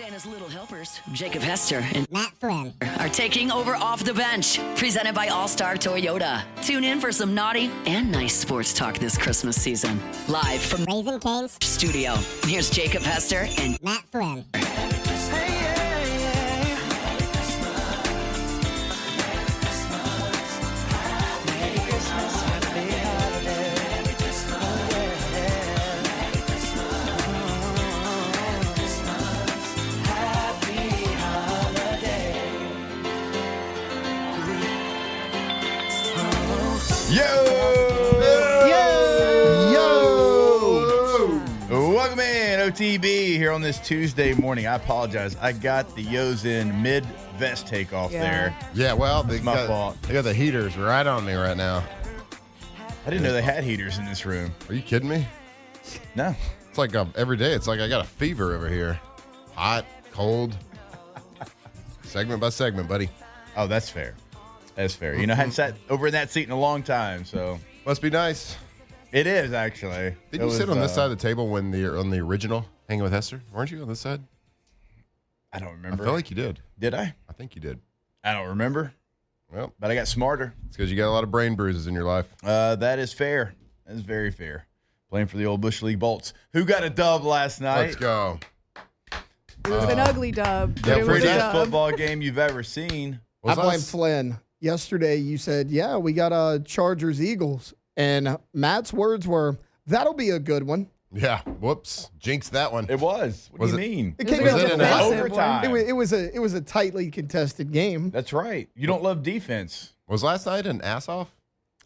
Santa's little helpers, Jacob Hester and Matt Flynn, are taking over Off the Bench, presented by All-Star Toyota. Tune in for some naughty and nice sports talk this Christmas season. Live from Raising Cane's studio, here's Jacob Hester and Matt Flynn. Welcome in, OTB, here on this Tuesday morning. I apologize. I got the Yo's in mid-vest takeoff there. Yeah, well, they It's my fault. got the heaters right on me right now. I didn't know they had heaters in this room. Are you kidding me? No. It's like every day. It's like I got a fever over here. Hot, cold. Segment by segment, buddy. Oh, that's fair. That's fair. You know, I hadn't sat over in that seat in a long time, so. Must be nice. It is, actually. Didn't you sit on this side of the table when on the original Hanging with Hester? Weren't you on this side? I don't remember. I feel like you did. Did I? I think you did. I don't remember, Well, but I got smarter. it's because you got a lot of brain bruises in your life. That is fair. That is very fair. Playing for the old Bush League Bolts. Who got a dub last night? Let's go. It was an ugly dub. The But it was a prettiest dub. football game you've ever seen. Was I blame us- Flynn. Yesterday, you said, yeah, we got Chargers-Eagles. And Matt's words were, that'll be a good one. Yeah. Whoops. Jinxed that one. It was. What Was do it- you mean? It was came a down good to defensive the one. Overtime. It was a tightly contested game. That's right. You don't love defense. Was last night an ass off?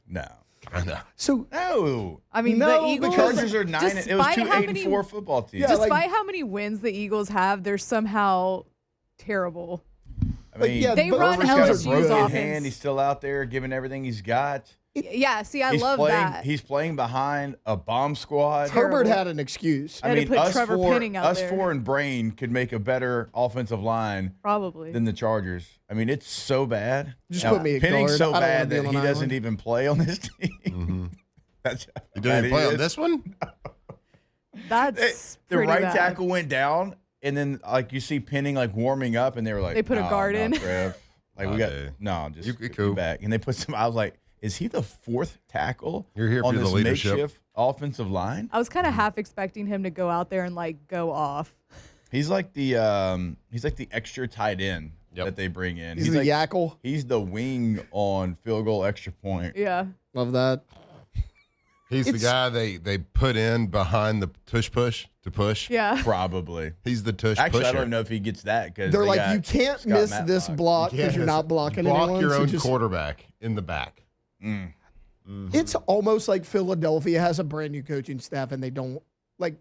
No. I know. So No. I mean, No, the the Eagles. The Chargers are 9. It was despite two how 8 many- and 4 football teams. Yeah, Despite like- how many wins the Eagles have, they're somehow terrible. I mean, yeah, They both run Herbert's got a LSU's broken offense. hand. He's still out there giving everything he's got. Yeah, see, I he's love playing, that. He's playing behind a bomb squad. Terrible. Herbert had an excuse. Had to put Trevor Penning out us there. four and Brain could make a better offensive line Probably. than the Chargers. I mean, it's so bad. Just Now, put me at Penning's guard. so I don't wanna bad be that on he an doesn't island. even play on this team. Mm-hmm. That's how You bad didn't he play on is. this one? That's The pretty right bad. tackle went down, and then like you see Penning like warming up, and they were like, They put a "No, guard no, in." Trev. Like we Nah, got dude. no, just You get cool. back. And they put some. I was like, is he the fourth tackle? You're here on for the this leadership. makeshift offensive line. I was kind of half expecting him to go out there and like go off. He's like the extra tight end Yep. that they bring in. He's the like, Yackle. He's the wing on field goal extra point. Yeah. Love that. He's the It's- guy they put in behind the tush push to push. Yeah. Probably. He's the tush Actually, pusher. I don't even know if he gets that because They're like, you can't Scott miss Matlock. this block because you're Yes. not blocking Block anyone. your so own just- quarterback in the back. Mm. It's almost like Philadelphia has a brand new coaching staff and they don't like.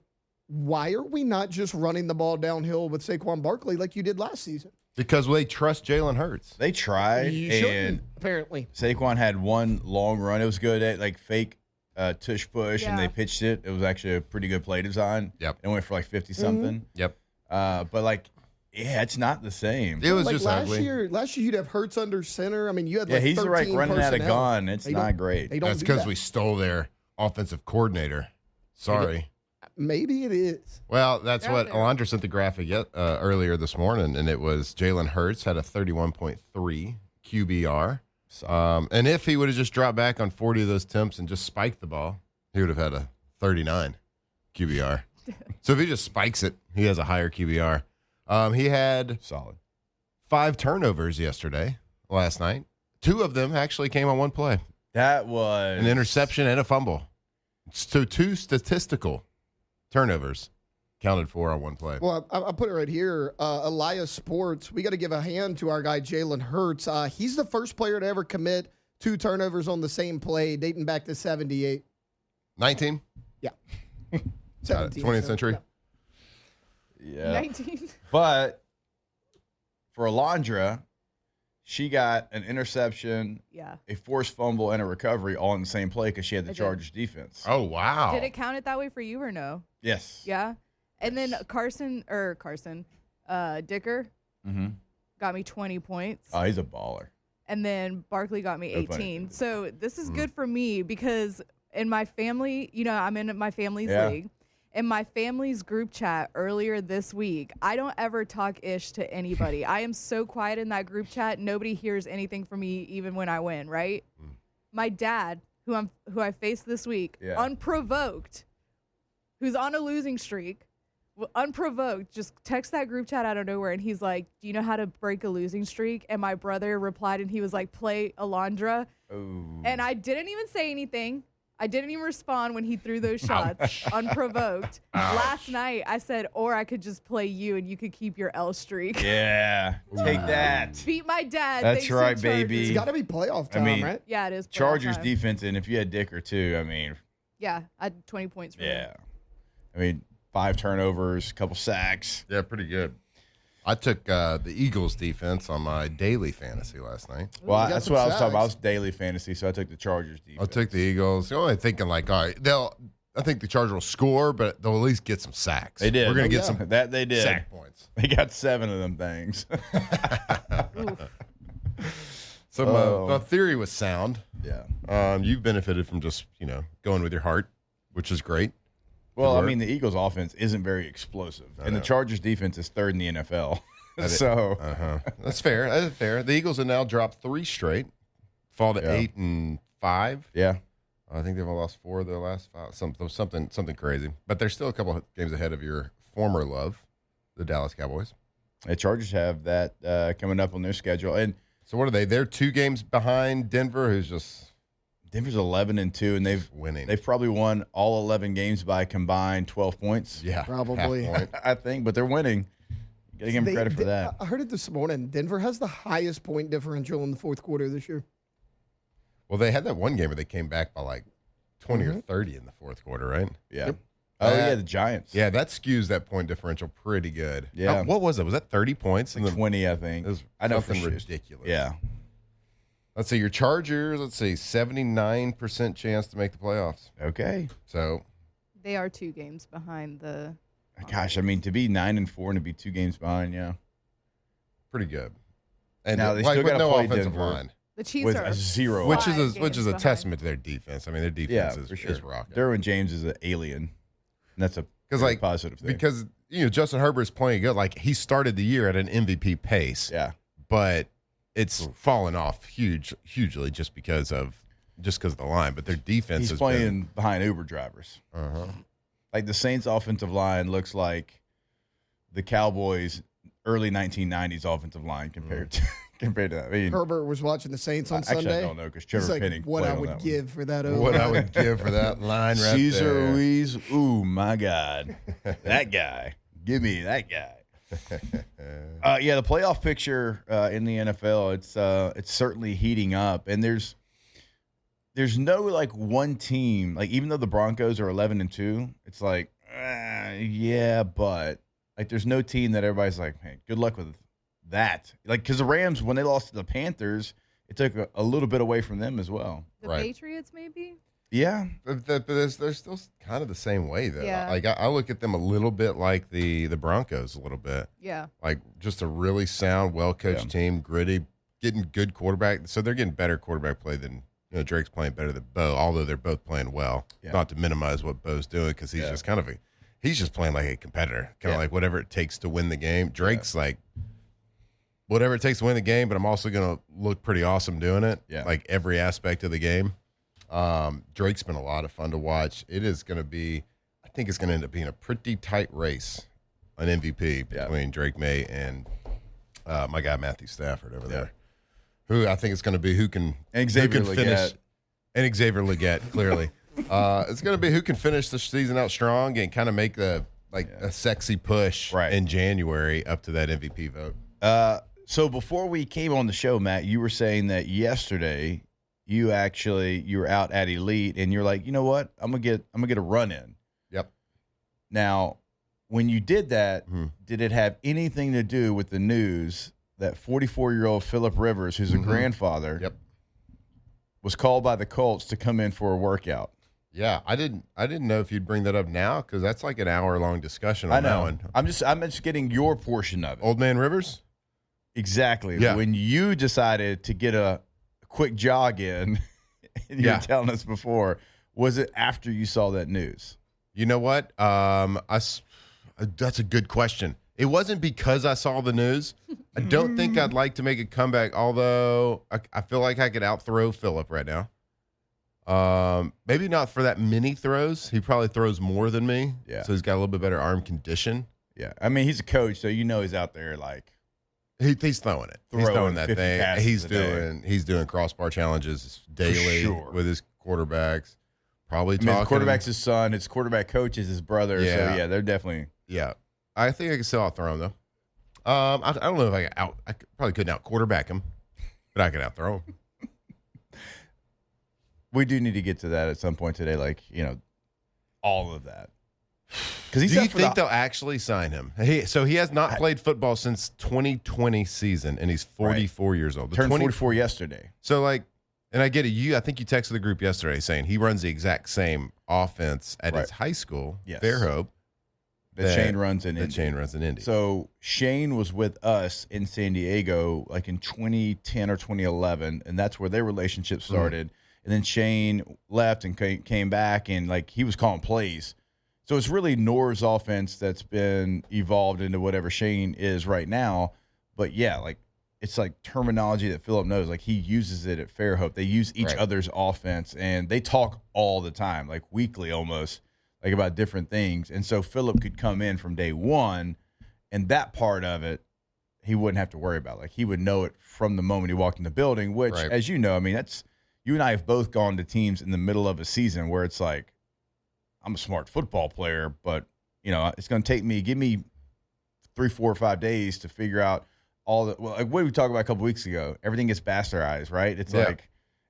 Why are we not just running the ball downhill with Saquon Barkley like you did last season? Because they trust Jalen Hurts. They tried, You and shouldn't, apparently. Saquon had one long run. It was good at like fake tush push, and Yeah. they pitched it. It was actually a pretty good play design. Yep. It went for like 50 something. Yep. But like, yeah, it's not the same. It was Like just last ugly. year Mm-hmm. you'd have Hurts under center. I mean, you had Yeah, like he's 13 like running out of personnel. gun. It's They not don't- great. They don't That's do because that. we stole their offensive coordinator. Sorry. Maybe it is. Well, that's They're what out there. Alondra sent the graphic earlier this morning, and it was Jalen Hurts had a 31.3 QBR. And if he would have just dropped back on 40 of those attempts and just spiked the ball, he would have had a 39 QBR. So if he just spikes it, he has a higher QBR. He had Solid. 5 turnovers last night. 2 of them actually came on one play, That was an interception and a fumble. So 2 statistical turnovers counted for on one play. Well, I put it right here. Elias Sports, we got to give a hand to our guy, Jalen Hurts. He's the first player to ever commit 2 turnovers on the same play, dating back to 78. 19? Yeah. Got it. 17, 20th so, century? Yeah. 19. But for Alondra, she got an interception, Yeah. a forced fumble, and a recovery all in the same play because she had the I did. Chargers defense. Oh, wow. Did it count it that way for you or no? Yes. Yeah. And then Dicker Mm-hmm. got me 20 points. Oh, he's a baller. And then Barkley got me No 18. pun So this is good for me because in my family, I'm in my family's Yeah. league. in my family's group chat earlier this week. I don't ever talk ish to anybody. I am so quiet in that group chat. Nobody hears anything from me even when I win, right? My dad, who I faced this week, unprovoked, who's on a losing streak, unprovoked, just text that group chat out of nowhere, and he's like, "Do you know how to break a losing streak?" And my brother replied, and he was like, "Play Alondra." Ooh. And I didn't even say anything. I didn't even respond when he threw those shots, unprovoked. Last night, I said, or I could just play you, and you could keep your L streak. Yeah, take that. Beat my dad. That's thanks to right, Chargers. baby. It's got to be playoff time, right? Yeah, it is. playoff Chargers time. defense, and if you had Dicker too, I mean, Yeah, I had 20 points for him. yeah. I mean, 5 turnovers, a couple sacks. Yeah, pretty good. I took the Eagles defense on my daily fantasy last night. Well, got that's some what I was talking about. I sacks. was daily fantasy, so I took the Chargers defense. I took the Eagles. Only thinking like, all right, I think the Chargers will score, but they'll at least get some sacks. They did. We're gonna Oh, get yeah. some that they did. sack points. They got 7 of them things. So my theory was sound. Yeah. You've benefited from just going with your heart, which is great. Well, I work. mean, the Eagles' offense isn't very explosive, and the Chargers' defense is 3rd in the NFL. So That's fair. That's fair. The Eagles have now dropped 3 straight, fall to 8-5. yeah, I think they've lost 4 of their last 5. Something crazy. But they're still a couple of games ahead of your former love, the Dallas Cowboys. the Chargers have that coming up on their schedule, and So what are they? They're 2 games behind Denver, who's just Denver's 11-2, and they've winning. They've probably won all 11 games by combined 12 points. Yeah, Probably. half point. I think, but they're winning. Got to give them credit for that. I heard it this morning. Denver has the highest point differential in the fourth quarter this year. Well, they had that one game where they came back by like 20 or 30 in the fourth quarter, right? Yeah. Yep. Oh, yeah, the Giants. Yeah, that skews that point differential pretty good. Yeah. What was it? Was that 30 points? Like 20, I think. It was I know for something sure. ridiculous. Yeah. Let's see, your Chargers, 79% chance to make the playoffs. Okay. So, They are 2 games behind the. Gosh, I mean, to be 9-4 and to be 2 games behind, yeah. pretty good. And Now, they like still with gotta no play offensive Denver. line, The Chiefs With are a 0. which Five is a games behind. testament to their defense. I mean, their Yeah, defense for is sure. rocking. Derwin James is an alien. And that's a Because very like positive thing. because Justin Herbert's playing good. Like he started the year at an MVP pace, Yeah. but it's fallen off hugely just because of the line. But their defense He's has playing behind Uber drivers. been. Like the Saints' offensive line looks like the Cowboys' early 1990s offensive line compared to that. I mean, Herbert was watching the Saints on actually, Sunday. I don't know because He's Trevor like, Penning what played I on would that one. give for that. What I would give for that line right Cesar there. Ruiz, ooh my God, that guy, give me that guy. Yeah, the playoff picture in the NFL, it's certainly heating up, and there's no like one team, like even though the Broncos are 11-2, it's like yeah, but like there's no team that everybody's like, hey, good luck with that. Like because the Rams, when they lost to the Panthers, it took a little bit away from them as well. The Right. Patriots, maybe? Yeah, But they're still kind of the same way though. Yeah. Like I look at them a little bit like the Broncos a little bit. Yeah. Like just a really sound, well coached team, gritty, getting good quarterback. So they're getting better quarterback play than Drake's playing better than Bo, although they're both playing well. Yeah. Not to minimize what Bo's doing because he's just kind of he's just playing like a competitor, kind of like whatever it takes to win the game. Drake's like whatever it takes to win the game, but I'm also gonna look pretty awesome doing it. Yeah. Like every aspect of the game. Drake's been a lot of fun to watch. It is going to be, I think it's going to end up being a pretty tight race, an MVP between Drake May and my guy Matthew Stafford over there, who I think it's going to be who can Xavier who can finish, Legette. and Xavier Legette clearly. It's going to be who can finish the season out strong and kind of make a sexy push in January up to that MVP vote. So before we came on the show, Matt, you were saying that yesterday you were out at Elite and you're like, you know what? I'm gonna get a run in. Yep. Now, when you did that, did it have anything to do with the news that 44-year-old Phillip Rivers, who's a grandfather, was called by the Colts to come in for a workout? Yeah, I didn't know if you'd bring that up now because that's like an hour-long discussion on I know. that one. I'm just getting your portion of it. Old Man Rivers? Exactly. Yeah. When you decided to get a quick jog in, and you were telling us before, was it after you saw that news? You know what? That's a good question. It wasn't because I saw the news. I don't think I'd like to make a comeback, although I feel like I could out-throw Phillip right now. Maybe not for that many throws. He probably throws more than me. Yeah. So he's got a little bit better arm condition. Yeah. I mean, he's a coach, so he's out there like He's throwing it. He's throwing that 50 thing. passes He's doing crossbar challenges daily with his quarterbacks. Probably his talking. quarterback's his son. His quarterback coach is his brother. Yeah. So, yeah, they're definitely. Yeah. I think I can still out-throw him, though. I don't know if I probably couldn't out-quarterback him, but I could out-throw him. We do need to get to that at some point today, like, all of that. Do you think they'll actually sign him? So he has not played football since 2020 season, and he's 44 years old. Turned 44 yesterday. So, and I get it. I think you texted the group yesterday saying he runs the exact same offense at his high school, Fairhope. Shane runs in Indy. Shane runs in Indy. So Shane was with us in San Diego like in 2010 or 2011, and that's where their relationship started. And then Shane left and came back, and he was calling plays. So it's really Nor's offense that's been evolved into whatever Shane is right now. But yeah, it's terminology that Phillip knows. He uses it at Fairhope. They use each other's offense, and they talk all the time, weekly almost, about different things. And so Phillip could come in from day one, and that part of it, he wouldn't have to worry about. He would know it from the moment he walked in the building, which, as you know, I mean, you and I have both gone to teams in the middle of a season where it's I'm a smart football player, but, it's going to give me 3, 4, or 5 days to figure out all the – what did we talk about a couple weeks ago? Everything gets bastardized, right? It's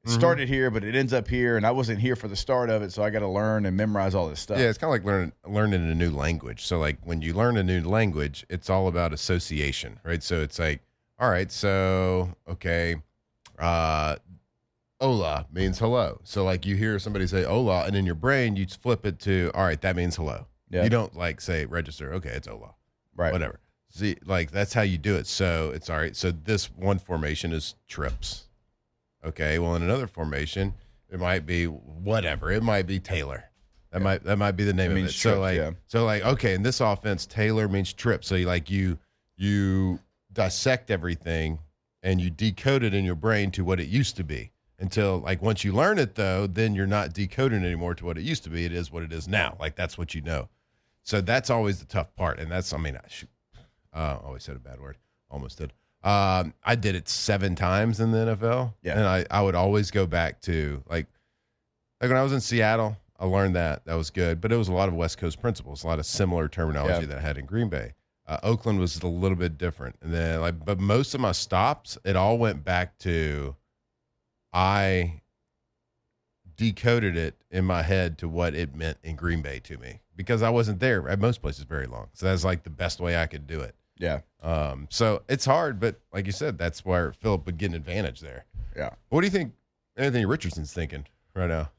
it started here, but it ends up here, and I wasn't here for the start of it, so I got to learn and memorize all this stuff. Yeah, it's kind of like learning a new language. So, when you learn a new language, it's all about association, right? So it's all right, so, okay, hola means hello. So, you hear somebody say hola, and in your brain, you flip it to, all right, that means hello. Yeah. You don't, say register, okay, it's hola. Right. Whatever. See, that's how you do it. So, it's all right. So, this one formation is trips. Okay, well, in another formation, it might be whatever. It might be Taylor. That might be the name of it. Trips, so okay, in this offense, Taylor means trip. So you dissect everything and you decode it in your brain to what it used to be. Until once you learn it, though, then you're not decoding anymore to what it used to be. It is what it is now. That's what you know. So that's always the tough part. And that's, I always said a bad word. Almost did. I did it 7 times in the NFL. Yeah. And I would always go back to when I was in Seattle, I learned that was good, but it was a lot of West Coast principles, a lot of similar terminology that I had in Green Bay. Oakland was a little bit different. And then but most of my stops, it all went back to, I decoded it in my head to what it meant in Green Bay to me because I wasn't there at most places very long. So that's the best way I could do it. Yeah. So it's hard, but like you said, that's where Phillip would get an advantage there. Yeah. What do you think Anthony Richardson's thinking right now?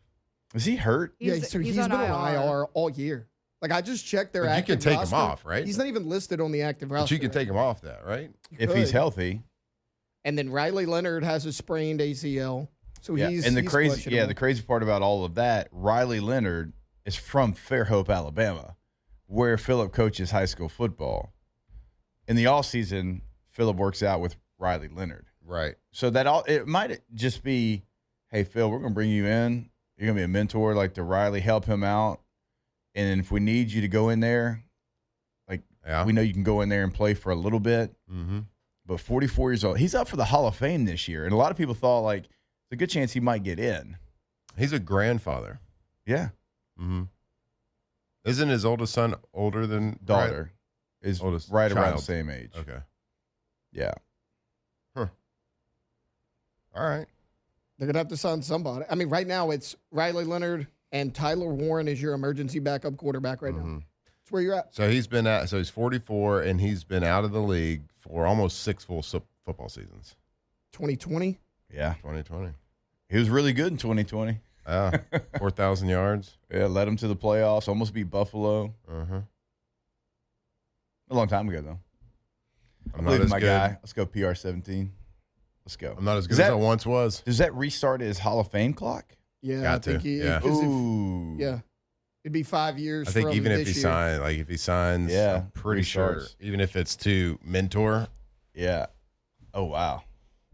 Is he hurt? He's been on IR all year. I just checked their active roster. You can take him off, right? He's not even listed on the active roster. But you can take him off that, right? If he's healthy. And then Riley Leonard has a sprained ACL. So he's the questionable. the crazy part about all of that, Riley Leonard is from Fairhope, Alabama, where Phillip coaches high school football. In the offseason, Phillip works out with Riley Leonard. Right. So it might just be, hey, Phil, we're going to bring you in. You're going to be a mentor to Riley, help him out. And if we need you to go in there, we know you can go in there and play for a little bit. Mm-hmm. But 44 years old, he's up for the Hall of Fame this year. And a lot of people thought, it's a good chance he might get in. He's a grandfather. Yeah. Mm-hmm. Isn't his oldest son older than daughter? Is right around the same age. Okay. Yeah. Huh. All right. They're going to have to sign somebody. I mean, right now it's Riley Leonard and Tyler Warren is your emergency backup quarterback right now. That's where you're at. So he's been so he's 44 and he's been out of the league for almost 6 full football seasons. 2020? Yeah. 2020. He was really good in 2020. 4,000 yards. Yeah, led him to the playoffs, almost beat Buffalo. Uh-huh. A long time ago, though. I'm not as my good. guy. Let's go PR17. Let's go. I'm not as good as I once was. Does that restart his Hall of Fame clock? Yeah, Got I think to. Yeah. Ooh. Yeah. It'd be 5 years. I think from even if this he year. signs, Yeah, I'm pretty sure, restarts. even if it's to mentor, Yeah. Oh, wow.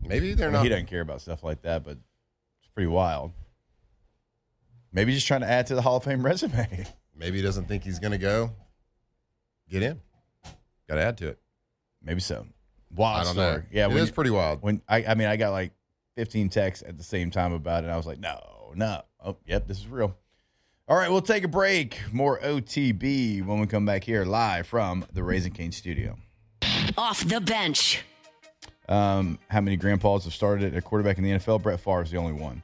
maybe they're I mean, not. he doesn't care about stuff like that, but it's pretty wild. Maybe he's just trying to add to the Hall of Fame resume. Maybe he doesn't think he's going to go. Get in. Got to add to it. Maybe so. Wild I don't story. know. Yeah, it is pretty wild. When I mean, I got like 15 texts at the same time about it. And I was like, no. Oh, yep, this is real. All right, we'll take a break. More OTB when we come back here live from the Raising Cane studio. Off the bench. How many grandpas have started at quarterback in the NFL? Brett Favre is the only one.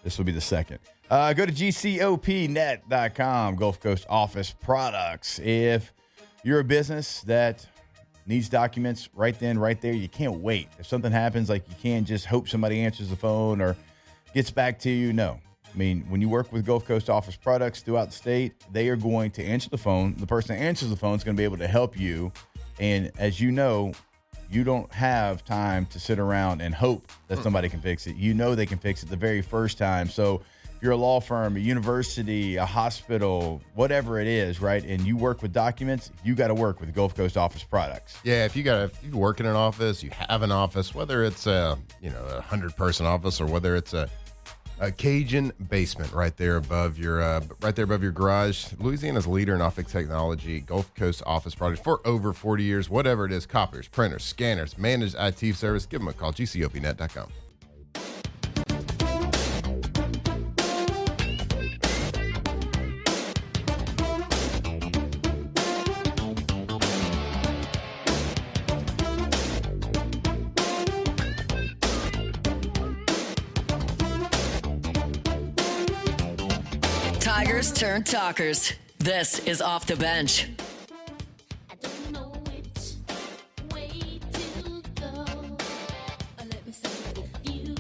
This will be the second. Go to gcopnet.com, Gulf Coast Office Products. If you're a business that needs documents right then, right there, you can't wait. If something happens, like you can't just hope somebody answers the phone or gets back to you. No. I mean, when you work with Gulf Coast Office Products throughout the state, they are going to answer the phone. The person that answers the phone is going to be able to help you. And as you know, you don't have time to sit around and hope that somebody can fix it. You know they can fix it the very first time. So if you're a law firm, a university, a hospital, whatever it is, right, and you work with documents, you got to work with Gulf Coast Office Products. Yeah, if you work in an office, you have an office, whether it's a 100-person office or whether it's a Cajun basement right there above your garage. Louisiana's leader in office technology, Gulf Coast Office Products for over 40 years. Whatever it is, copiers, printers, scanners, managed IT service. Give them a call. GCOPnet.com. Tigers turn talkers. This is Off the Bench. I don't know which way to go. Let me say if you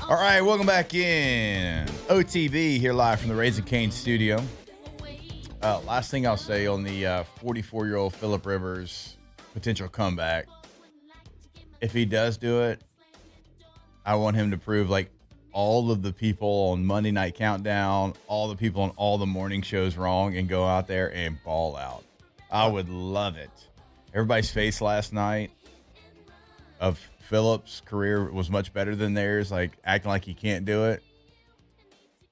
are All right, welcome back in. OTB here live from the Raising Cane studio. Last thing I'll say on the 44-year-old Phillip Rivers potential comeback. If he does do it, I want him to prove like all of the people on Monday Night Countdown, all the people on all the morning shows wrong and go out there and ball out. I would love it. Everybody's face last night of Phillip's career was much better than theirs, like acting like he can't do it.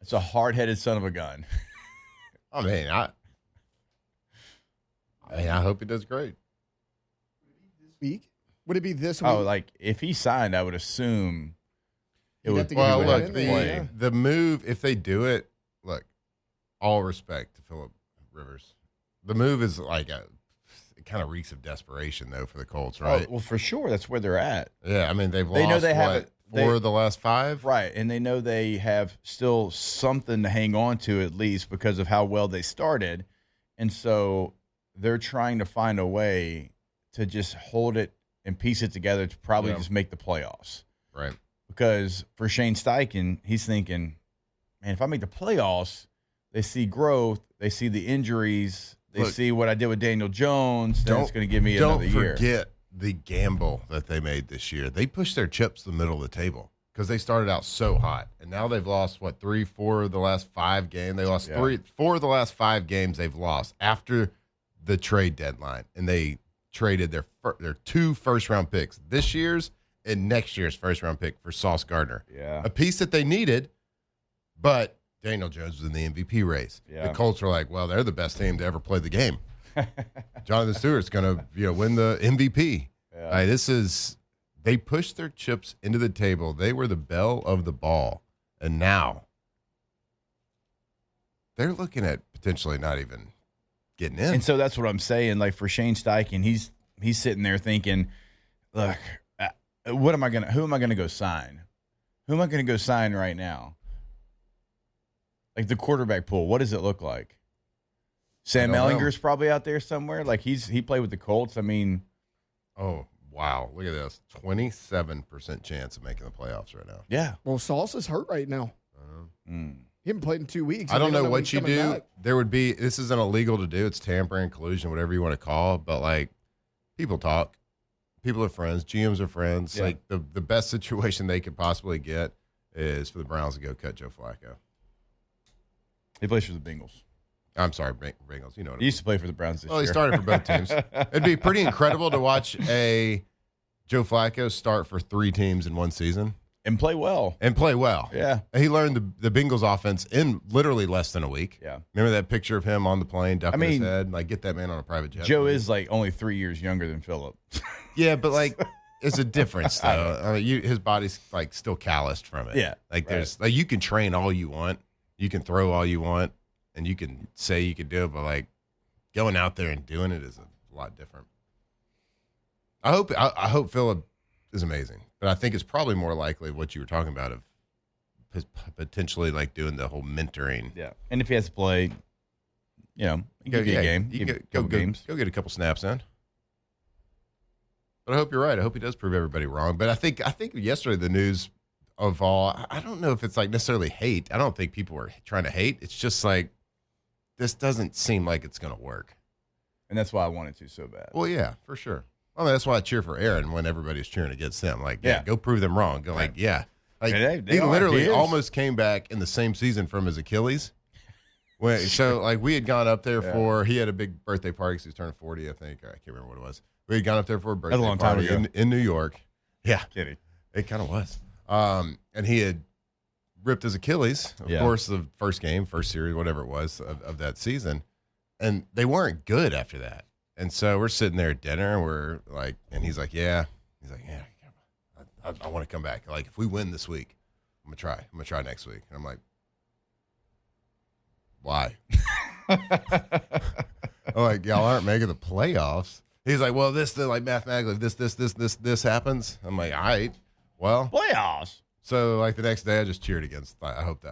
It's a hard-headed son of a gun. I mean, I hope he does great. Week? Would it be this week? Oh, like if he signed, I would assume it You'd would. have to he get Well, would him have look, to in play. there, the move, if they do it, look, all respect to Phillip Rivers. The move is like it kind of reeks of desperation, though, for the Colts, right? Oh, well, for sure, that's where they're at. Yeah, I mean, they've They lost, know they have what, it- four they- of the last five? Right, and they know they have still something to hang on to at least because of how well they started. And so they're trying to find a way to just hold it and piece it together to probably Yeah. just make the playoffs. Right. Because for Shane Steichen, he's thinking, man, if I make the playoffs, they see growth, they see the injuries, they Look, see what I did with Daniel Jones, then it's going to give me Don't another year. forget the gamble that they made this year. They pushed their chips to the middle of the table because they started out so hot. And now they've lost, 4 of the last 5 games? They lost 4 of the last 5 games they've lost after the trade deadline. And they traded their 2 first-round picks, this year's and next year's first-round pick for Sauce Gardner. Yeah. A piece that they needed, but Daniel Jones was in the MVP race. Yeah. The Colts were like, well, they're the best team to ever play the game. Jonathan Stewart's going to win the MVP. Yeah. They pushed their chips into the table. They were the belle of the ball. And now they're looking at potentially not even getting in. And so that's what I'm saying. Like for Shane Steichen, he's sitting there thinking, look, who am I gonna go sign? Who am I gonna go sign right now? Like the quarterback pool, what does it look like? Sam I don't know. Ellinger's probably out there somewhere. Like he played with the Colts. I mean, oh, wow. Look at this. 27% chance of making the playoffs right now. yeah. Well, Sauce is hurt right now. Mm. He haven't played in 2 weeks. I don't They know when what he's you coming do. back. There would be, this isn't illegal to do. It's tampering, collusion, whatever you want to call it. But like, people talk. People are friends. GMs are friends. Yeah. Like the best situation they could possibly get is for the Browns to go cut Joe Flacco. He plays for the Bengals. I'm sorry, Bengals. You know what I He mean. used to play for the Browns this Well, year. he started for both teams. It'd be pretty incredible to watch a Joe Flacco start for 3 teams in one season and play well. and play well. Yeah. He learned the Bengals offense in literally less than a week. Yeah. Remember that picture of him on the plane, ducking I mean, his head? Like, get that man on a private jet. Joe is like only 3 years younger than Phillip. Yeah, but like, it's a difference though. I mean, his body's like still calloused from it. Yeah, like there's like you can train all you want, you can throw all you want, and you can say you can do it, but like going out there and doing it is a lot different. I hope Phillip is amazing, but I think it's probably more likely what you were talking about of potentially like doing the whole mentoring. Yeah. And if he has to play, you know, he can give you a game. You Give can you a couple games. Go get a couple snaps in. But I hope you're right. I hope he does prove everybody wrong. But I think yesterday the news of all, I don't know if it's like necessarily hate. I don't think people were trying to hate. It's just like this doesn't seem like it's going to work. And that's why I wanted to so bad. Well, yeah, for sure. I mean, that's why I cheer for Aaron when everybody's cheering against him. Like, yeah, go prove them wrong. Go like, yeah. Like, They he are. literally He is. almost came back in the same season from his Achilles. So, like, we had gone up there he had a big birthday party because he was turning 40, I think. I can't remember what it was. We had gone up there for a birthday That's a long time party ago. in New York. Yeah, Kidding. it kind of was. And he had ripped his Achilles, of course, the first game, first series, whatever it was of that season. And they weren't good after that. And so we're sitting there at dinner, and we're like, and he's like, yeah. He's like, yeah, I want to come back. Like, if we win this week, I'm going to try next week. And I'm like, why? I'm like, y'all aren't making the playoffs. He's like, well, like mathematically, this happens. I'm like, all right, well, Playoffs. so like the next day, I just cheered against. I hope they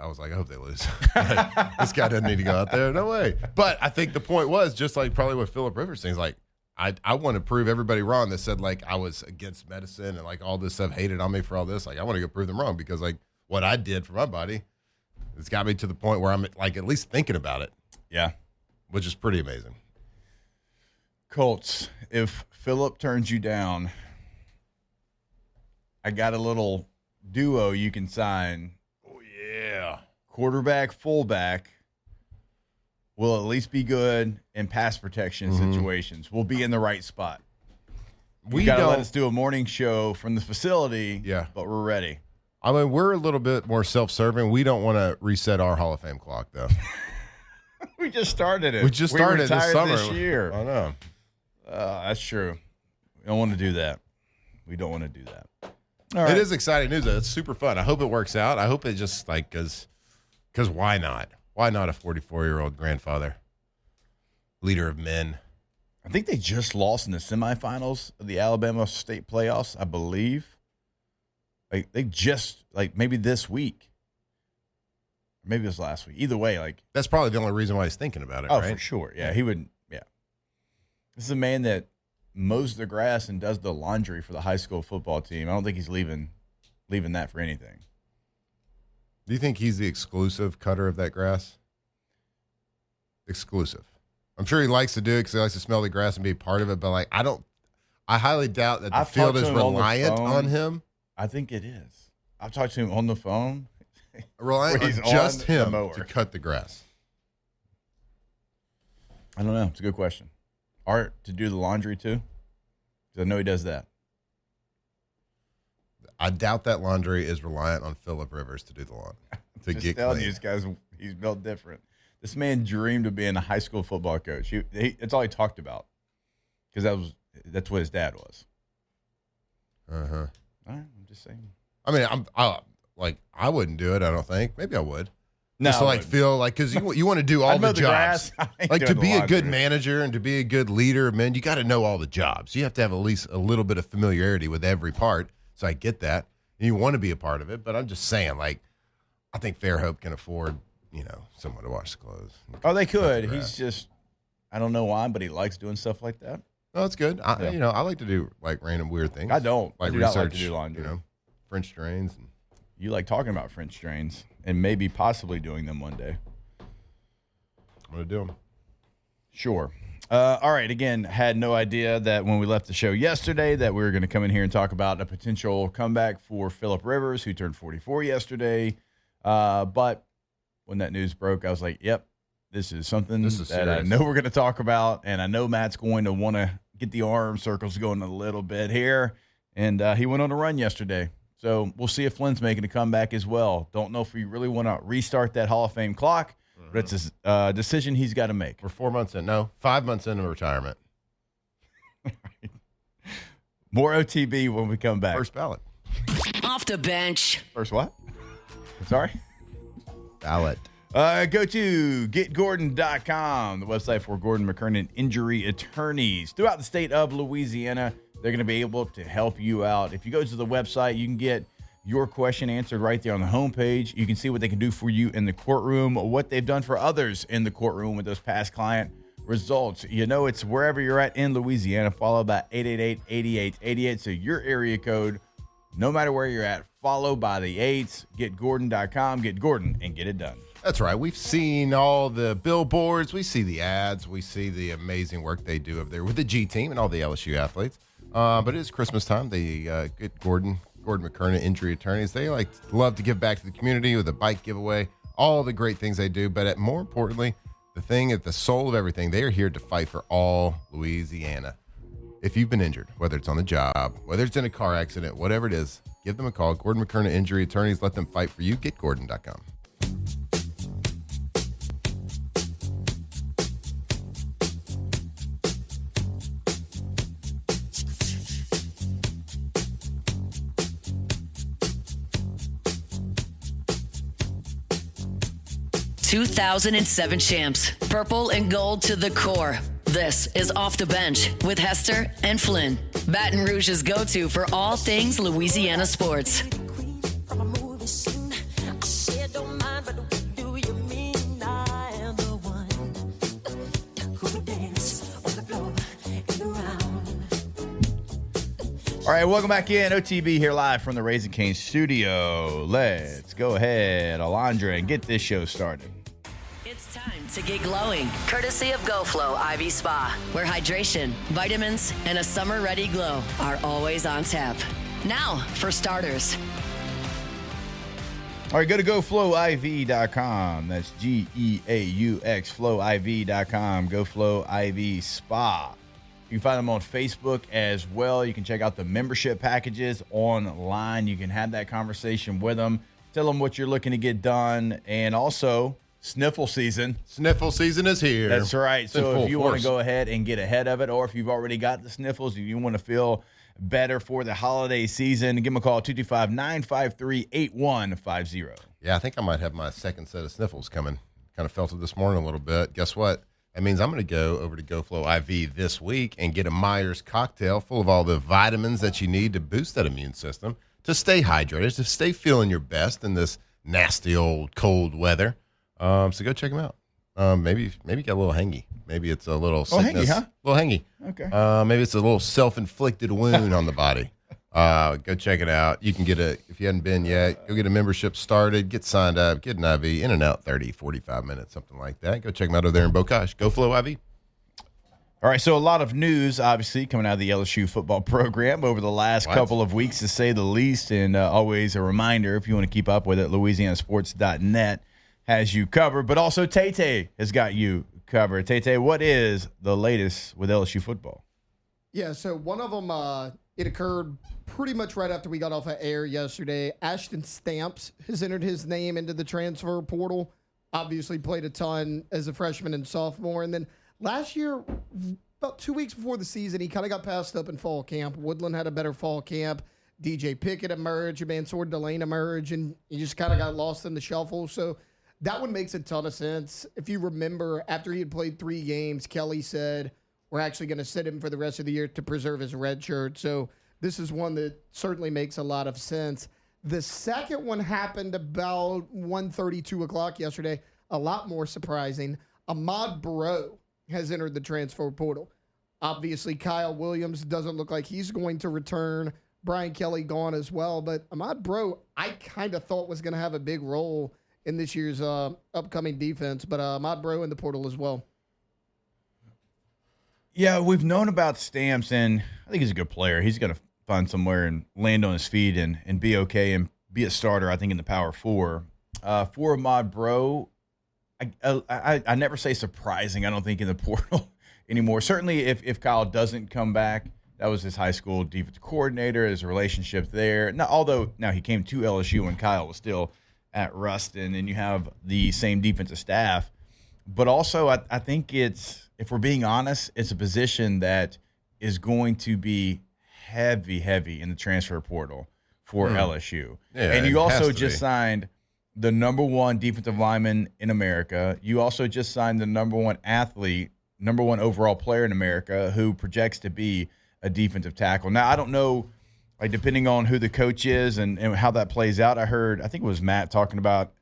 lose. Like, this guy doesn't need to go out there. No way. But I think the point was just like probably what Phillip Rivers saying. Like, I want to prove everybody wrong that said like I was against medicine and like all this stuff hated on me for all this. Like, I want to go prove them wrong because like what I did for my body, it's got me to the point where I'm like at least thinking about it, Yeah. which is pretty amazing. Colts, if Phillip turns you down, I got a little duo you can sign. Oh yeah. Quarterback, fullback will at least be good in pass protection situations. We'll be in the right spot. We got to don't let us do a morning show from the facility, Yeah. but we're ready. I mean, we're a little bit more self-serving. We don't want to reset our Hall of Fame clock, though. We just started it. We just started this retired summer. this year. I know. That's true. We don't want to do that. We don't want to do that. All right. It is exciting news, though. It's super fun. I hope it works out. I hope it just, like, because why not? Why not a 44-year-old grandfather, leader of men? I think they just lost in the semifinals of the Alabama State playoffs, I believe. Like they just maybe this week. Maybe it was last week. Either way, That's probably the only reason why he's thinking about it, oh, right? for sure. Yeah, he would. Yeah. This is a man that mows the grass and does the laundry for the high school football team. I don't think he's leaving that for anything. Do you think he's the exclusive cutter of that grass? Exclusive. I'm sure he likes to do it because he likes to smell the grass and be part of it, but I highly doubt that the I've field talked is to him on the reliant phone. on him. I think it is. I've talked to him on the phone. Reliant Where on he's just on the him mower. to cut the grass. I don't know. It's a good question. Art to do the laundry too? Because I know he does that. I doubt that laundry is reliant on Phillip Rivers to do the laundry. To Just get telling clean. you, this guy's he's built different. This man dreamed of being a high school football coach. That's all he talked about because that's what his dad was. Uh-huh. All right, I'm just saying. I mean, I wouldn't do it. I don't think. Maybe I would. No, Just to I wouldn't. feel like because you want to do all I'd mow the the jobs. grass. I ain't Like to doing the be a good laundry. manager and to be a good leader of men, you got to know all the jobs. You have to have at least a little bit of familiarity with every part. So I get that. And you want to be a part of it, but I'm just saying, I think Fairhope can afford, someone to wash the clothes. Oh, they could. Cut the He's grass. just, I don't know why, but he likes doing stuff like that. No, it's good. I Yeah. I like to do random weird things. I don't. I like do research. not like to do laundry. French drains. And You like talking about French drains and maybe possibly doing them one day. I'm gonna do them. Sure. All right. Again, had no idea that when we left the show yesterday that we were going to come in here and talk about a potential comeback for Phillip Rivers, who turned 44 yesterday. But when that news broke, I was like, yep, this is something This is that I serious. know we're going to talk about, and I know Matt's going to want to get the arm circles going a little bit here. And he went on a run yesterday. So we'll see if Flynn's making a comeback as well. Don't know if we really want to restart that Hall of Fame clock, but it's a decision he's got to make. We're 4 months in. No, 5 months into retirement. More OTB when we come back. First ballot. Off the bench. First what? Sorry? Ballot. Go to getgordon.com, the website for Gordon McKernan Injury Attorneys. Throughout the state of Louisiana, they're going to be able to help you out. If you go to the website, you can get your question answered right there on the homepage. You can see what they can do for you in the courtroom, what they've done for others in the courtroom with those past client results. You know, it's wherever you're at in Louisiana, follow that 888-8888. So your area code, no matter where you're at, follow by the 8s. Getgordon.com. Get Gordon and get it done. That's right. We've seen all the billboards. We see the ads. We see the amazing work they do up there with the G team and all the LSU athletes. But it is Christmas time. They get Gordon McKernan Injury Attorneys. They love to give back to the community with a bike giveaway, all the great things they do. But more importantly, the thing at the soul of everything, they are here to fight for all Louisiana. If you've been injured, whether it's on the job, whether it's in a car accident, whatever it is, give them a call. Gordon McKernan Injury Attorneys. Let them fight for you. GetGordon.com. "2007 champs, purple and gold to the core. This is Off the Bench with Hester and Flynn, Baton Rouge's go-to for all things Louisiana sports. From a movie scene, I said don't mind, but what do you mean? I am the one who would dance on the floor and around. All right, welcome back in. OTB here live from the Raising Cane's studio. Let's go ahead, Alondra, and get this show started. It's time to get glowing, courtesy of GoFlow IV Spa, where hydration, vitamins, and a summer-ready glow are always on tap. Now, for starters. All right, go to GoFlowIV.com. That's GEAUX, FlowIV.com. GoFlow IV Spa. You can find them on Facebook as well. You can check out the membership packages online. You can have that conversation with them. Tell them what you're looking to get done. And also, sniffle season. Sniffle season is here. That's right. It's in So full if you want force. to go ahead and get ahead of it, or if you've already got the sniffles and you want to feel better for the holiday season, give them a call, 225-953-8150. Yeah, I think I might have my second set of sniffles coming. Kind of felt it this morning a little bit. Guess what? That means I'm going to go over to GoFlow IV this week and get a Myers cocktail full of all the vitamins that you need to boost that immune system, to stay hydrated, to stay feeling your best in this nasty old cold weather. So go check them out. Maybe get a little hangy. Maybe it's a little sickness. hangy, huh? A little hangy. Okay. Maybe it's a little self-inflicted wound on the body. Go check it out. You can get if you hadn't been yet, go get a membership started, get signed up, get an IV, in and out 30, 45 minutes, something like that. Go check them out over there in Bocage. GoFlow IV. All right, so a lot of news, obviously, coming out of the LSU football program over the last couple of weeks, to say the least. And always a reminder, if you want to keep up with it, LouisianaSports.net has you covered. But also, Tay has got you covered. Tay, what is the latest with LSU football? Yeah, so one of them, it occurred pretty much right after we got off of air yesterday. Ashton Stamps has entered his name into the transfer portal. Obviously played a ton as a freshman and sophomore. And then last year, about 2 weeks before the season, he kind of got passed up in fall camp. Woodland had a better fall camp. DJ Pickett emerged, Mansour Delane emerged, and he just kind of got lost in the shuffle. So that one makes a ton of sense. If you remember, after he had played 3 games, Kelly said, we're actually going to sit him for the rest of the year to preserve his red shirt. So this is one that certainly makes a lot of sense. The second one happened about 1:30, 2 o'clock yesterday. A lot more surprising. Ahmad Bro has entered the transfer portal. Obviously, Kyle Williams doesn't look like he's going to return. Brian Kelly gone as well. But Ahmad Bro, I kind of thought was going to have a big role in this year's upcoming defense. But Ahmad Bro in the portal as well. Yeah, we've known about Stamps, and I think he's a good player. He's going to find somewhere and land on his feet and be okay and be a starter, I think, in the Power 4. For Ahmad Bro, I never say surprising, I don't think, in the portal anymore. Certainly if Kyle doesn't come back, that was his high school defensive coordinator, his relationship there. Now, although now he came to LSU when Kyle was still at Ruston, and you have the same defensive staff. But also I think it's, if we're being honest, it's a position that is going to be heavy in the transfer portal for LSU. Yeah, and you it has also to just be. signed the number one defensive lineman in America. You also just signed the number one athlete, number one overall player in America, who projects to be a defensive tackle. Now, I don't know, like, depending on who the coach is and how that plays out. I think it was Matt talking about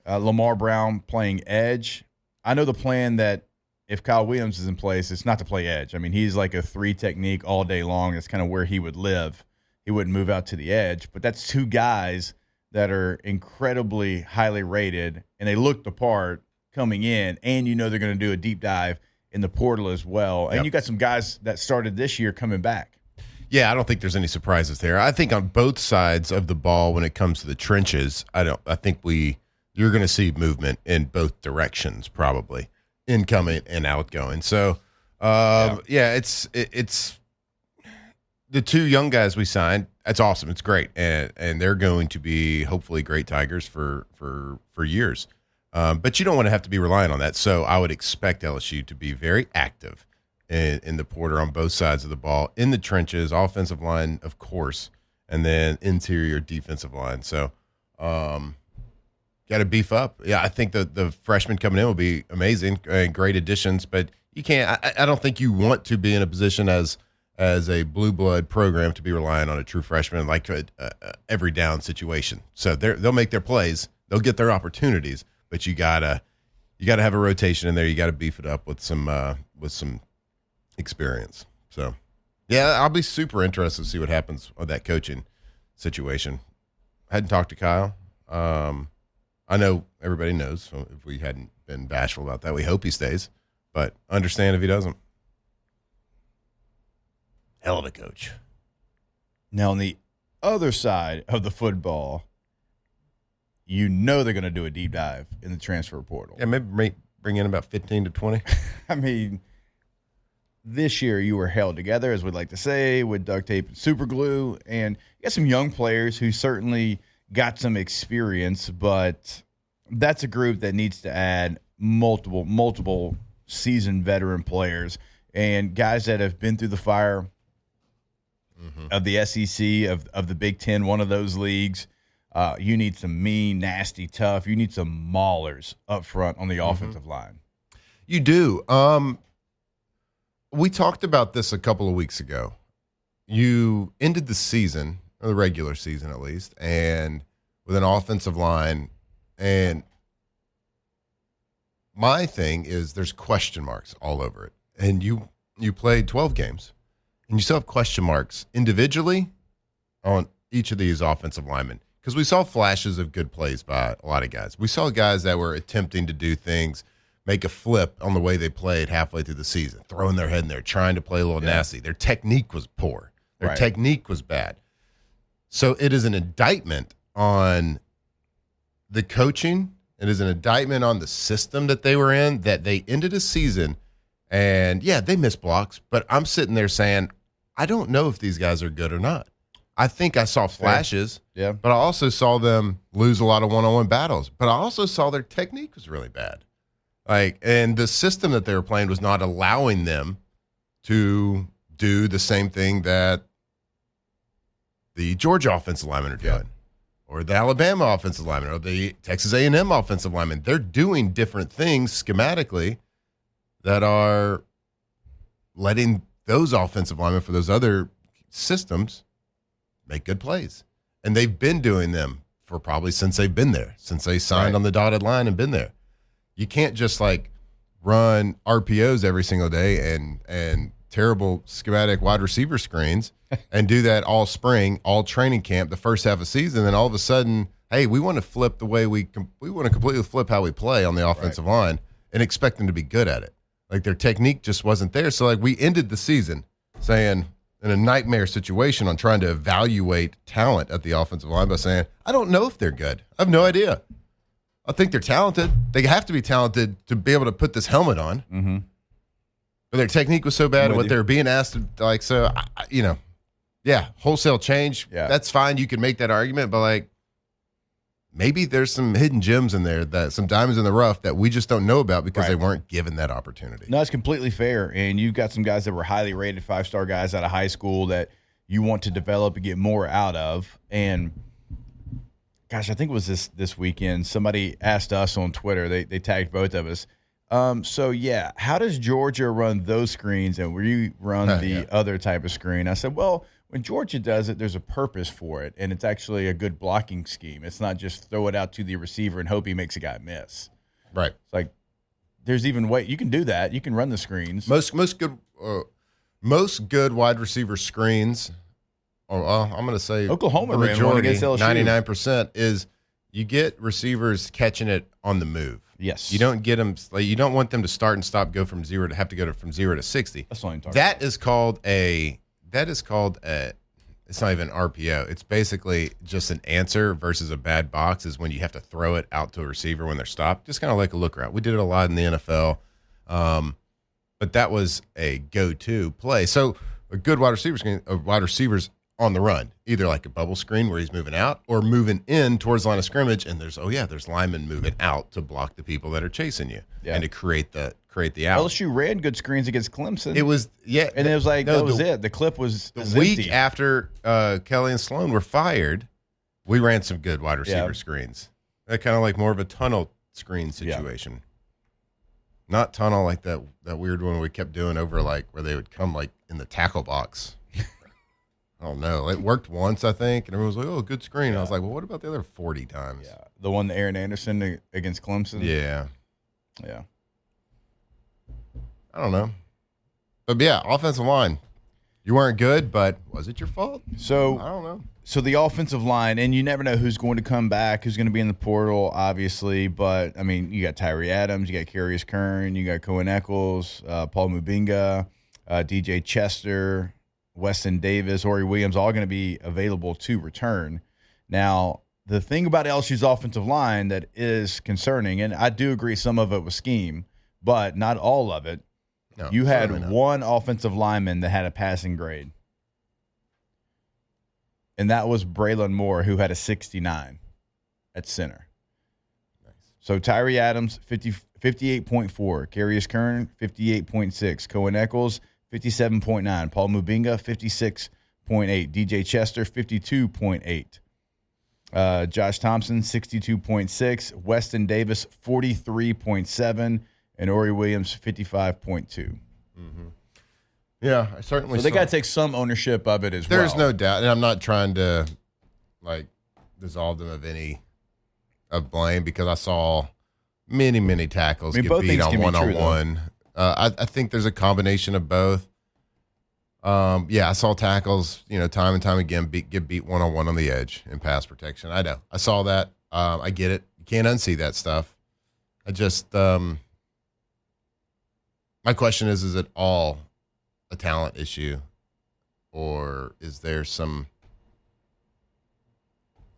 Lamar Brown playing edge. I know the plan that if Kyle Williams is in place, it's not to play edge. I mean, he's like a 3 technique all day long. That's kind of where he would live. He wouldn't move out to the edge. But that's 2 guys that are incredibly highly rated, and they look the part coming in, and you know they're going to do a deep dive in the portal as well. And you got some guys that started this year coming back. Yeah, I don't think there's any surprises there. I think on both sides of the ball when it comes to the trenches, I think you're going to see movement in both directions, probably incoming and outgoing. So, it's the 2 young guys we signed. That's awesome. It's great, and they're going to be hopefully great Tigers for years. But you don't want to have to be relying on that. So I would expect LSU to be very active in the portal on both sides of the ball, in the trenches, offensive line, of course, and then interior defensive line. So got to beef up. Yeah, I think the freshmen coming in will be amazing and great additions, but you can't. I don't think you want to be in a position as a blue blood program to be relying on a true freshman like every down situation. So they'll make their plays, they'll get their opportunities, but you gotta have a rotation in there. You got to beef it up with some experience. So yeah, I'll be super interested to see what happens with that coaching situation. I hadn't talked to Kyle. I know everybody knows, so if we hadn't been bashful about that, we hope he stays, but understand if he doesn't. Hell of a coach. Now, on the other side of the football, you know they're going to do a deep dive in the transfer portal. Yeah, maybe bring in about 15 to 20. I mean, this year you were held together, as we'd like to say, with duct tape and super glue, and you got some young players who certainly got some experience, but that's a group that needs to add multiple seasoned veteran players and guys that have been through the fire of the SEC, of the Big Ten, one of those leagues. You need some mean, nasty, tough. You need some maulers up front on the offensive line. You do. We talked about this a couple of weeks ago. You ended the season, or the regular season at least, and with an offensive line. And my thing is there's question marks all over it. And you played 12 games, and you still have question marks individually on each of these offensive linemen. Because we saw flashes of good plays by a lot of guys. We saw guys that were attempting to do things, make a flip on the way they played halfway through the season, throwing their head in there, trying to play a little nasty. Their technique was poor. Their technique was bad. So it is an indictment on the coaching. It is an indictment on the system that they were in, that they ended a season. And, yeah, they missed blocks. But I'm sitting there saying, I don't know if these guys are good or not. I think I saw flashes, but I also saw them lose a lot of one-on-one battles. But I also saw their technique was really bad. And the system that they were playing was not allowing them to do the same thing that the Georgia offensive linemen are doing, or the Alabama offensive linemen, or the Texas A&M offensive linemen. They're doing different things schematically that are letting those offensive linemen for those other systems make good plays. And they've been doing them for probably since they've been there, since they signed on the dotted line and been there. You can't just run RPOs every single day and terrible schematic wide receiver screens and do that all spring, all training camp, the first half of season. Then all of a sudden, hey, we want to flip the way we want to completely flip how we play on the offensive line and expect them to be good at it. Their technique just wasn't there. So we ended the season saying, in a nightmare situation on trying to evaluate talent at the offensive line by saying, I don't know if they're good. I have no idea. I think they're talented. They have to be talented to be able to put this helmet on. Mm-hmm. But their technique was so bad at what you. they were being asked to, like, so, wholesale change. Yeah. That's fine. You can make that argument, but, like, maybe there's some hidden gems in there, some diamonds in the rough that we just don't know about because they weren't given that opportunity. No, it's completely fair. And you've got some guys that were highly rated 5-star guys out of high school that you want to develop and get more out of. And gosh, I think it was this weekend. Somebody asked us on Twitter. They tagged both of us. How does Georgia run those screens and we run the other type of screen? I said, well, when Georgia does it, there's a purpose for it, and it's actually a good blocking scheme. It's not just throw it out to the receiver and hope he makes a guy miss. Right. It's like there's even way you can do that. You can run the screens. Most good wide receiver screens. I'm going to say Oklahoma the ran one majority, against LSU. 99% is you get receivers catching it on the move. Yes. You don't get them. Like, you don't want them to start and stop, go from zero to have to go from 0 to 60. That's what I'm talking That is called a. It's not even RPO. It's basically just an answer versus a bad box. Is when you have to throw it out to a receiver when they're stopped. Just kind of like a look route. We did it a lot in the NFL, but that was a go-to play. So a good wide receivers on the run, either like a bubble screen where he's moving out or moving in towards the line of scrimmage, and there's linemen moving out to block the people that are chasing you and to create the out. LSU ran good screens against Clemson. It was and it was like that was it. The clip was the week after Kelly and Sloan were fired. We ran some good wide receiver screens. That kind of like more of a tunnel screen situation. Not tunnel like that weird one we kept doing over like where they would come like in the tackle box. I don't know. It worked once, I think, and everyone was like, "Oh, good screen." I was like, "Well, what about the other 40 times?" Yeah, the one that Aaron Anderson against Clemson. Yeah. I don't know, but yeah, offensive line. You weren't good, but was it your fault? So I don't know. So the offensive line, and you never know who's going to come back, who's going to be in the portal, obviously. But I mean, you got Tyree Adams, you got Carius Kern, you got Cohen Eccles, Paul Mubinga, DJ Chester, Weston Davis, Ori Williams, all going to be available to return. Now, the thing about LSU's offensive line that is concerning, and I do agree some of it was scheme, but not all of it. No, you had one offensive lineman that had a passing grade, and that was Braylon Moore, who had a 69 at center. Nice. So Tyree Adams, 58.4. Carius Kern, 58.6. Cohen Eccles, 57.9. Paul Mubinga, 56.8. DJ Chester, 52.8. Josh Thompson, 62.6. Weston Davis, 43.7. And Ori Williams, 55.2. Mm-hmm. Yeah, I certainly. So they got to take some ownership of it as well. There's no doubt, and I'm not trying to like dissolve them of blame because I saw many tackles get beat on one-on-one. I think there's a combination of both. I saw tackles, time and time again get beat one-on-one on the edge in pass protection. I know, I saw that. I get it. You can't unsee that stuff. I just. My question is it all a talent issue, or is there some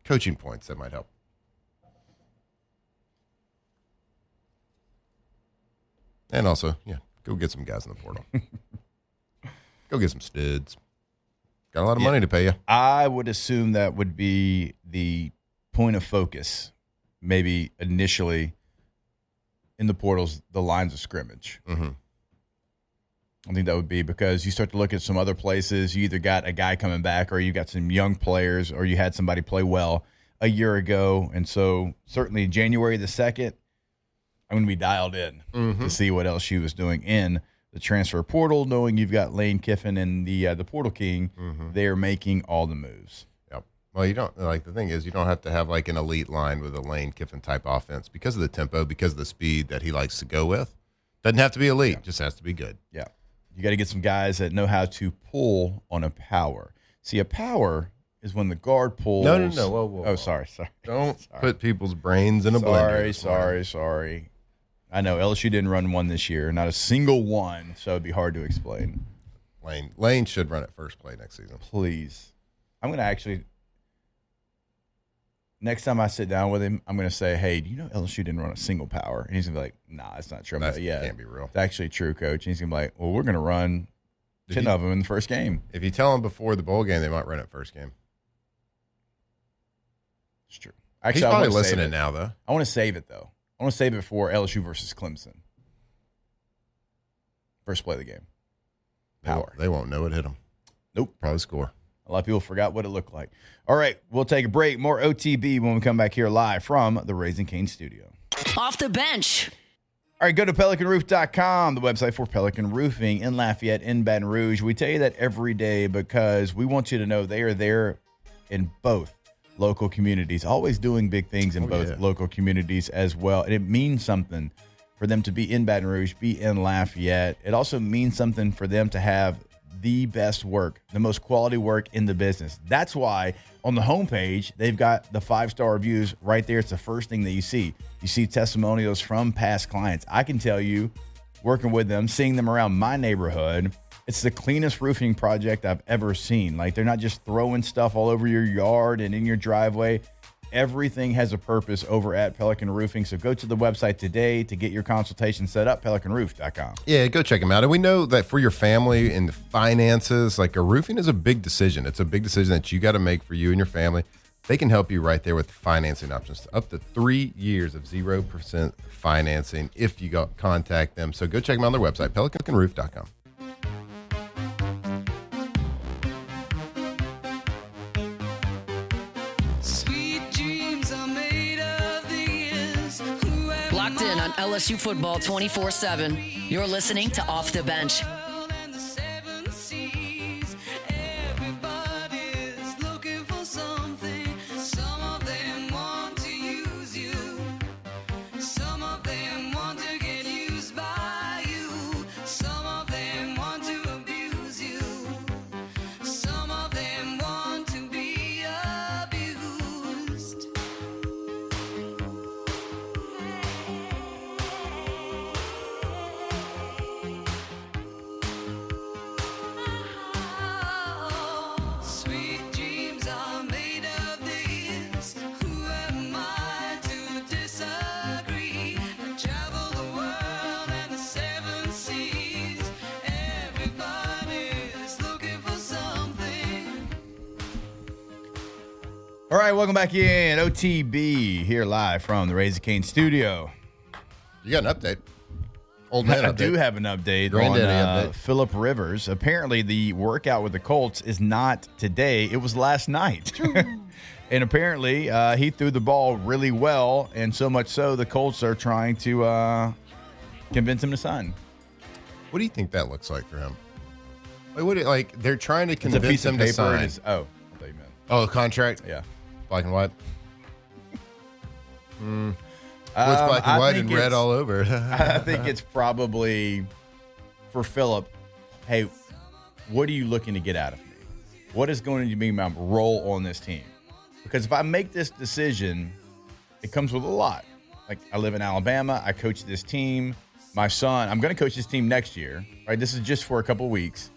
coaching points that might help? And also, go get some guys in the portal. Go get some studs. Got a lot of money to pay you. I would assume that would be the point of focus, maybe initially in the portals, the lines of scrimmage. Mm-hmm. I think that would be because you start to look at some other places. You either got a guy coming back or you got some young players or you had somebody play well a year ago. And so certainly January the 2nd, I'm going to be dialed in to see what LSU is doing in the transfer portal, knowing you've got Lane Kiffin and the Portal King. They're making all the moves. Yep. Well, you don't the thing is you don't have to have like an elite line with a Lane Kiffin type offense because of the tempo, because of the speed that he likes to go with. Doesn't have to be elite, just has to be good. Yeah. You got to get some guys that know how to pull on a power. See, a power is when the guard pulls. No. Whoa. Oh, sorry. Don't put people's brains in a blender. Sorry. I know LSU didn't run one this year, not a single one, so it'd be hard to explain. Lane should run at first play next season. Please. I'm going to actually next time I sit down with him, I'm going to say, hey, do you know LSU didn't run a single power? And he's going to be like, nah, that's not true. I'm like, yeah, can't be real. It's actually true, coach. And he's going to be like, well, we're going to run 10 of them in the first game. If you tell them before the bowl game, they might run it first game. It's true. Actually, He's probably listening now, though. I want to save it, though. I want to save it for LSU versus Clemson. First play of the game. Power. They won't know it hit them. Nope. Probably score. A lot of people forgot what it looked like. All right, we'll take a break. More OTB when we come back here live from the Raising Cane studio. Off the bench. All right, go to PelicanRoof.com, the website for Pelican Roofing in Lafayette, in Baton Rouge. We tell you that every day because we want you to know they are there in both local communities, always doing big things in both local communities as well. And it means something for them to be in Baton Rouge, be in Lafayette. It also means something for them to have the best work, the most quality work in the business. That's why on the homepage, they've got the 5-star reviews right there. It's the first thing that you see. You see testimonials from past clients. I can tell you, working with them, seeing them around my neighborhood, it's the cleanest roofing project I've ever seen. Like, they're not just throwing stuff all over your yard and in your driveway. Everything has a purpose over at Pelican Roofing. So go to the website today to get your consultation set up, pelicanroof.com. Yeah, go check them out. And we know that for your family and the finances, like a roofing is a big decision. It's a big decision that you got to make for you and your family. They can help you right there with financing options. Up to 3 years of 0% financing if you contact them. So go check them out on their website, pelicanroof.com. Locked in on LSU football 24/7. You're listening to Off the Bench. All right, welcome back in. OTB here live from the Raising Cane studio. You got an update. Old man I update. do have an update Granddaddy on update. Phillip Rivers. Apparently, the workout with the Colts is not today. It was last night. And apparently, he threw the ball really well, and so much so the Colts are trying to convince him to sign. What do you think that looks like for him? Like they're trying to It's a convince piece of him to paper. sign. I thought you meant. Oh, the contract? Yeah. Black and white? Well, it's black and white and red all over. I think it's probably for Phillip, hey, what are you looking to get out of me? What is going to be my role on this team? Because if I make this decision, it comes with a lot. Like, I live in Alabama. I coach this team. My son, I'm going to coach this team next year. Right? This is just for a couple of weeks.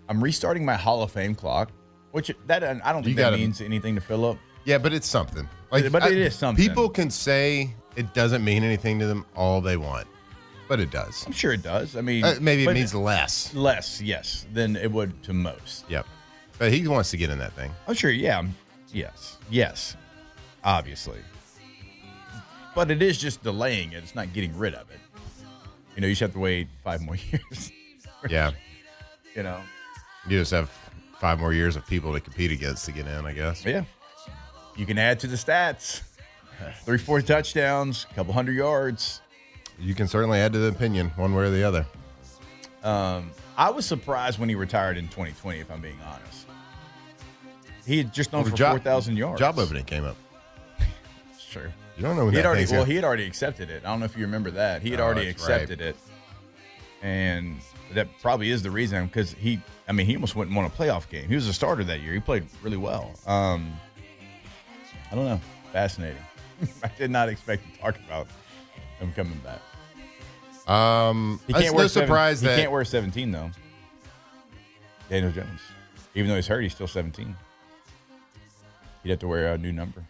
I'm restarting my Hall of Fame clock, which I don't think that means anything to Phillip. Yeah, but it's something. Like, But it is something. People can say it doesn't mean anything to them all they want, but it does. I'm sure it does. I mean, Maybe it but means less. less, yes, than it would to most. Yep. But he wants to get in that thing. I'm sure, yeah. Yes, obviously. But it is just delaying it. It's not getting rid of it. You know, you just have to wait 5 more years. Yeah. You know? You just have 5 more years of people to compete against to get in, I guess. Yeah. You can add to the stats. 3-4 touchdowns, a couple 100 yards. You can certainly add to the opinion one way or the other. I was surprised when he retired in 2020, if I'm being honest. He had just known for 4,000 yards. Job opening came up. It's true. You don't know when He that had already accepted it. I don't know if you remember that. He had already that's accepted it. And that probably is the reason, because he almost went and won a playoff game. He was a starter that year. He played really well. I don't know. Fascinating. I did not expect to talk about him coming back. He It's no surprise that he can't wear 17 though. Daniel Jones, even though he's hurt, he's still 17. He'd have to wear a new number.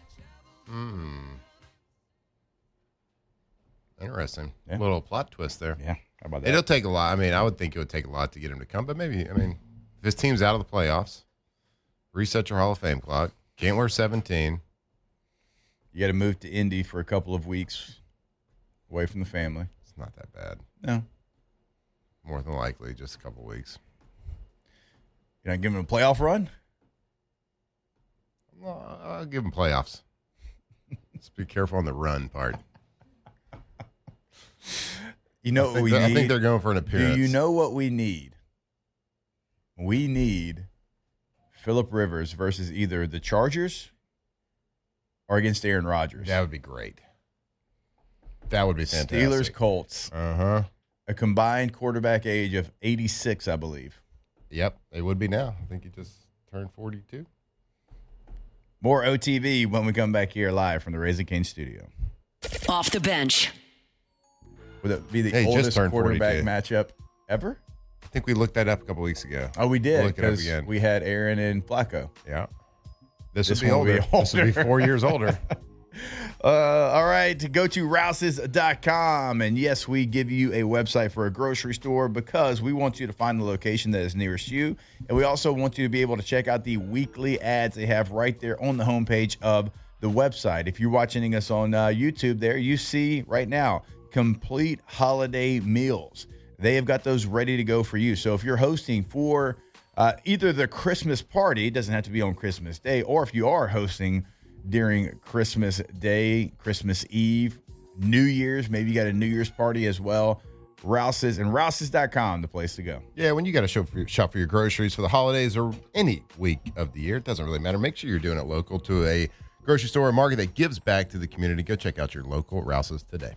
Interesting. Yeah. Little plot twist there. Yeah, how about that? It'll take a lot. I mean, I would think it would take a lot to get him to come, but maybe, I mean, if his team's out of the playoffs, reset your Hall of Fame clock. Can't wear 17. You got to move to Indy for a couple of weeks away from the family. It's not that bad. No. More than likely, just a couple weeks. You're not giving him a playoff run? Well, I'll give him playoffs. Just be careful on the run part. You know what we need? I think they're going for an appearance. Do you know what we need? We need Phillip Rivers versus either the Chargers or against Aaron Rodgers. That would be great. That would be fantastic. Steelers, Colts. Uh-huh. A combined quarterback age of 86, I believe. Yep, it would be now. I think he just turned 42. More OTV when we come back here live from the Raising Cane studio. Off the bench. Would it be the Hey, just oldest turned quarterback 42. matchup ever? I think we looked that up a couple weeks ago. Oh, we We'll did, look it up because again. we had Aaron and Flacco. Yeah. This This would be one will older. be This would be 4 years older. All right, to go to rouses.com. And yes, we give you a website for a grocery store because we want you to find the location that is nearest you. And we also want you to be able to check out the weekly ads they have right there on the homepage of the website. If you're watching us on YouTube there, you see right now complete holiday meals. They have got those ready to go for you. So if you're hosting for either the Christmas party, it doesn't have to be on Christmas Day, or if you are hosting during Christmas Day, Christmas Eve, New Year's, maybe you got a New Year's party as well. Rouses and rouses.com, the place to go. Yeah, when you got to shop for your groceries for the holidays or any week of the year, it doesn't really matter. Make sure you're doing it local to a grocery store or market that gives back to the community. Go check out your local Rouses today.